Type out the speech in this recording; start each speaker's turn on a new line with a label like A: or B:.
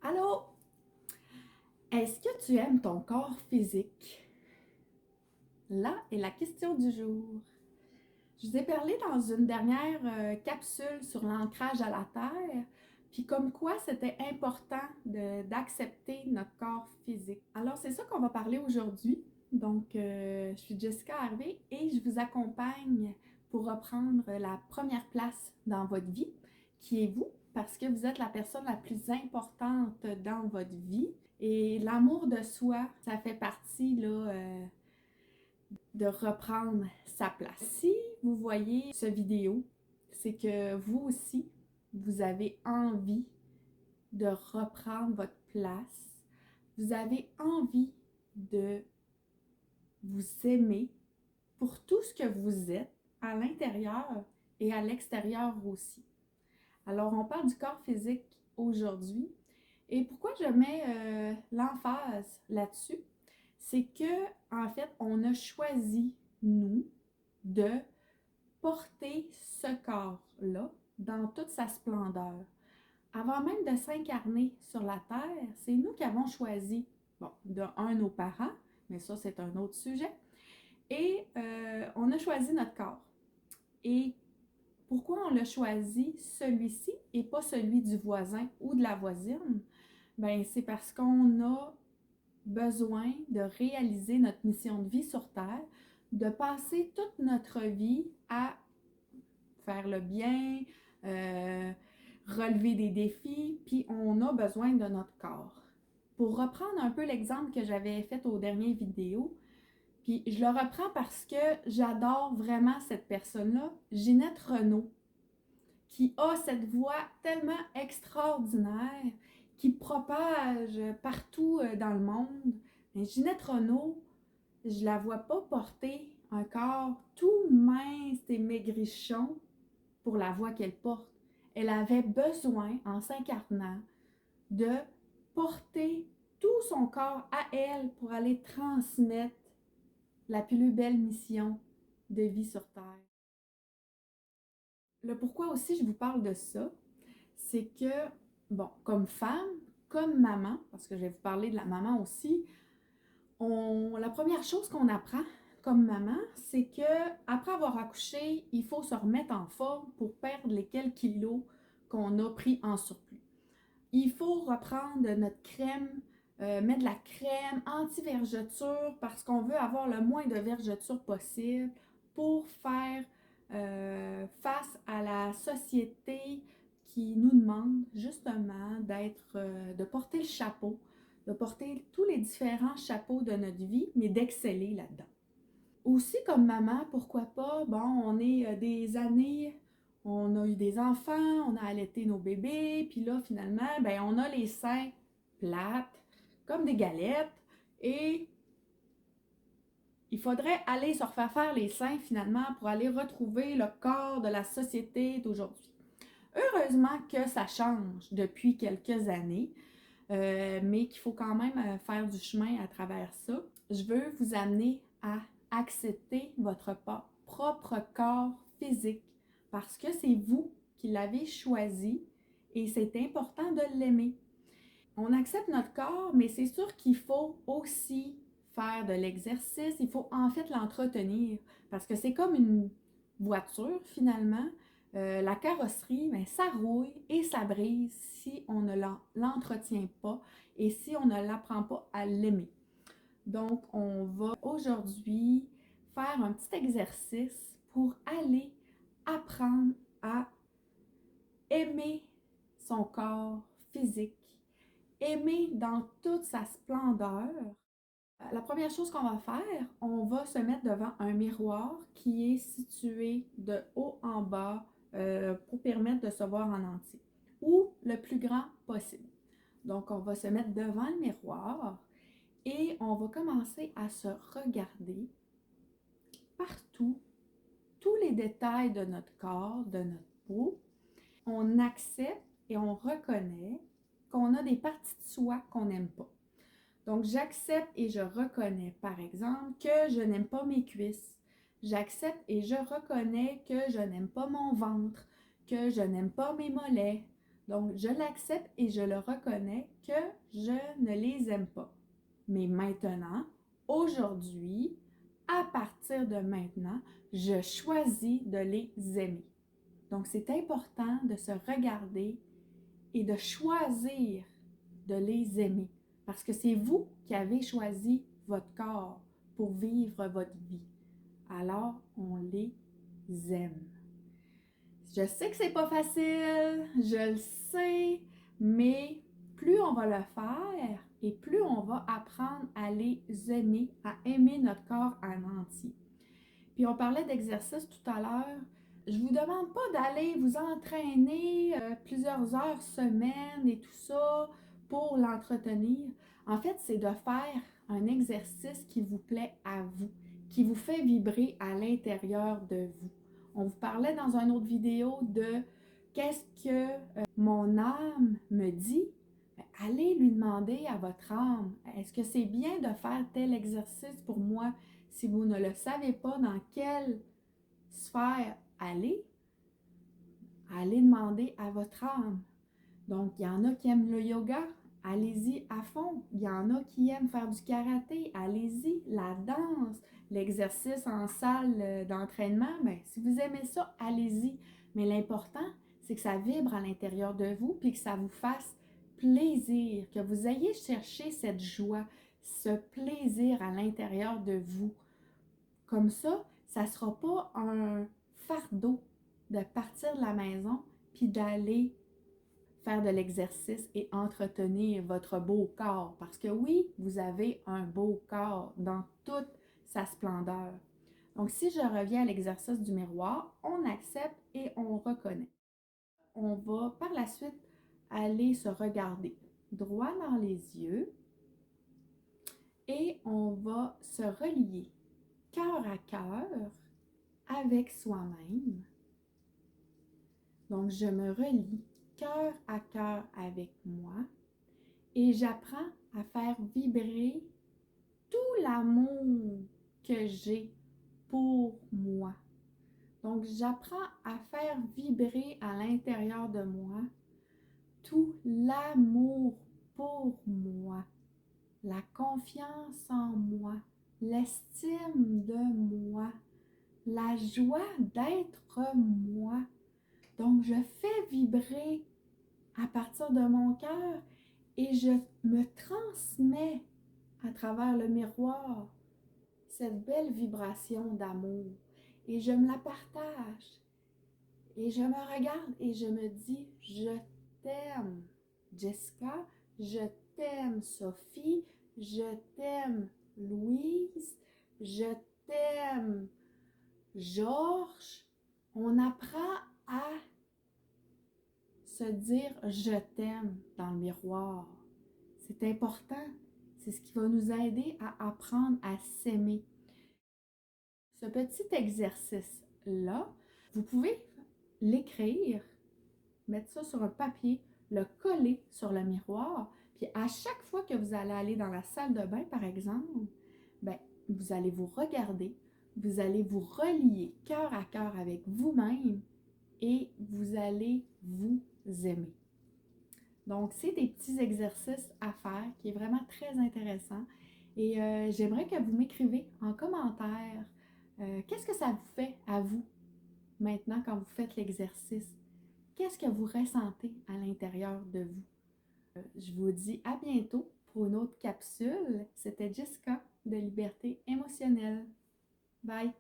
A: Allô? Est-ce que tu aimes ton corps physique? Là est la question du jour. Je vous ai parlé dans une dernière capsule sur l'ancrage à la terre, puis comme quoi c'était important d'accepter notre corps physique. Alors c'est ça qu'on va parler aujourd'hui. Donc je suis Jessica Harvey et je vous accompagne pour reprendre la première place dans votre vie, qui est vous, parce que vous êtes la personne la plus importante dans votre vie. Et l'amour de soi, ça fait partie là, de reprendre sa place. Si vous voyez ce vidéo, c'est que vous aussi, vous avez envie de reprendre votre place. Vous avez envie de vous aimer pour tout ce que vous êtes à l'intérieur et à l'extérieur aussi. Alors, on parle du corps physique aujourd'hui. Et pourquoi je mets l'emphase là-dessus? C'est que, en fait, on a choisi, nous, de porter ce corps-là dans toute sa splendeur. Avant même de s'incarner sur la terre, c'est nous qui avons choisi, bon, de un, nos parents, mais ça, c'est un autre sujet, et on a choisi notre corps. Et pourquoi on l'a choisi, celui-ci, et pas celui du voisin ou de la voisine? Ben, c'est parce qu'on a besoin de réaliser notre mission de vie sur Terre, de passer toute notre vie à faire le bien, euh, relever des défis, puis on a besoin de notre corps. Pour reprendre un peu l'exemple que j'avais fait aux dernières vidéos, puis je le reprends parce que j'adore vraiment cette personne-là, Ginette Renault, qui a cette voix tellement extraordinaire, qui propage partout dans le monde. Mais Ginette Renault, je la vois pas porter un corps tout mince et maigrichon pour la voix qu'elle porte. Elle avait besoin, en s'incarnant, de porter tout son corps à elle pour aller transmettre la plus belle mission de vie sur Terre. Le pourquoi aussi je vous parle de ça, c'est que, bon, comme femme, comme maman, parce que je vais vous parler de la maman aussi, la première chose qu'on apprend comme maman, c'est que après avoir accouché, il faut se remettre en forme pour perdre les quelques kilos qu'on a pris en surplus. Il faut reprendre notre crème, mettre de la crème anti-vergeture parce qu'on veut avoir le moins de vergeture possible pour faire face à la société qui nous demande justement de porter le chapeau, de porter tous les différents chapeaux de notre vie, mais d'exceller là-dedans. Aussi comme maman, pourquoi pas, bon, on est des années, on a eu des enfants, on a allaité nos bébés, puis là, finalement, ben, on a les seins plates, comme des galettes, et il faudrait aller se refaire faire les seins finalement pour aller retrouver le corps de la société d'aujourd'hui. Heureusement que ça change depuis quelques années, mais qu'il faut quand même faire du chemin à travers ça. Je veux vous amener à accepter votre propre corps physique parce que c'est vous qui l'avez choisi et c'est important de l'aimer. On accepte notre corps, mais c'est sûr qu'il faut aussi faire de l'exercice, il faut en fait l'entretenir parce que c'est comme une voiture finalement. La carrosserie, ben, ça rouille et ça brise si on ne l'entretient pas et si on ne l'apprend pas à l'aimer. Donc, on va aujourd'hui faire un petit exercice pour aller apprendre à aimer son corps physique, aimer dans toute sa splendeur. La première chose qu'on va faire, on va se mettre devant un miroir qui est situé de haut en bas pour permettre de se voir en entier ou le plus grand possible. Donc, on va se mettre devant le miroir et on va commencer à se regarder partout, tous les détails de notre corps, de notre peau. On accepte et on reconnaît qu'on a des parties de soi qu'on n'aime pas. Donc, j'accepte et je reconnais, par exemple, que je n'aime pas mes cuisses. J'accepte et je reconnais que je n'aime pas mon ventre, que je n'aime pas mes mollets. Donc, je l'accepte et je le reconnais que je ne les aime pas. Mais maintenant, aujourd'hui, à partir de maintenant, je choisis de les aimer. Donc, c'est important de se regarder et de choisir de les aimer. Parce que c'est vous qui avez choisi votre corps pour vivre votre vie. Alors, on les aime. Je sais que c'est pas facile, je le sais, mais plus on va le faire et plus on va apprendre à les aimer, à aimer notre corps en entier. Puis on parlait d'exercice tout à l'heure. Je vous demande pas d'aller vous entraîner plusieurs heures semaine et tout ça pour l'entretenir. En fait, c'est de faire un exercice qui vous plaît à vous, qui vous fait vibrer à l'intérieur de vous. On vous parlait dans une autre vidéo de qu'est-ce que mon âme me dit. Allez lui demander à votre âme, est-ce que c'est bien de faire tel exercice pour moi? Si vous ne le savez pas dans quelle sphère aller, allez demander à votre âme. Donc, il y en a qui aiment le yoga, allez-y à fond. Il y en a qui aiment faire du karaté, allez-y. La danse, l'exercice en salle d'entraînement, bien, si vous aimez ça, allez-y. Mais l'important, c'est que ça vibre à l'intérieur de vous puis que ça vous fasse plaisir, que vous ayez cherché cette joie, ce plaisir à l'intérieur de vous. Comme ça ne sera pas un fardeau de partir de la maison puis d'aller faire de l'exercice et entretenir votre beau corps. Parce que oui, vous avez un beau corps dans toute sa splendeur. Donc, si je reviens à l'exercice du miroir, on accepte et on reconnaît. On va par la suite aller se regarder droit dans les yeux et on va se relier cœur à cœur avec soi-même. Donc, je me relie cœur à cœur avec moi et j'apprends à faire vibrer tout l'amour que j'ai pour moi. Donc, j'apprends à faire vibrer à l'intérieur de moi tout l'amour pour moi, la confiance en moi, l'estime de moi, la joie d'être moi. Donc, je fais vibrer à partir de mon cœur et je me transmets à travers le miroir cette belle vibration d'amour et je me la partage et je me regarde et je me dis je t'aime Jessica, je t'aime Sophie, je t'aime Louise, je t'aime Georges. On apprend à se dire je t'aime dans le miroir. C'est important. C'est ce qui va nous aider à apprendre à s'aimer. Ce petit exercice-là, vous pouvez l'écrire, mettre ça sur un papier, le coller sur le miroir, puis à chaque fois que vous allez aller dans la salle de bain, par exemple, ben, vous allez vous regarder, vous allez vous relier cœur à cœur avec vous-même et vous allez vous aimer. Donc, c'est des petits exercices à faire qui est vraiment très intéressant. Et j'aimerais que vous m'écrivez en commentaire qu'est-ce que ça vous fait à vous maintenant quand vous faites l'exercice. Qu'est-ce que vous ressentez à l'intérieur de vous? Je vous dis à bientôt pour une autre capsule. C'était Jessica de Liberté émotionnelle. Bye!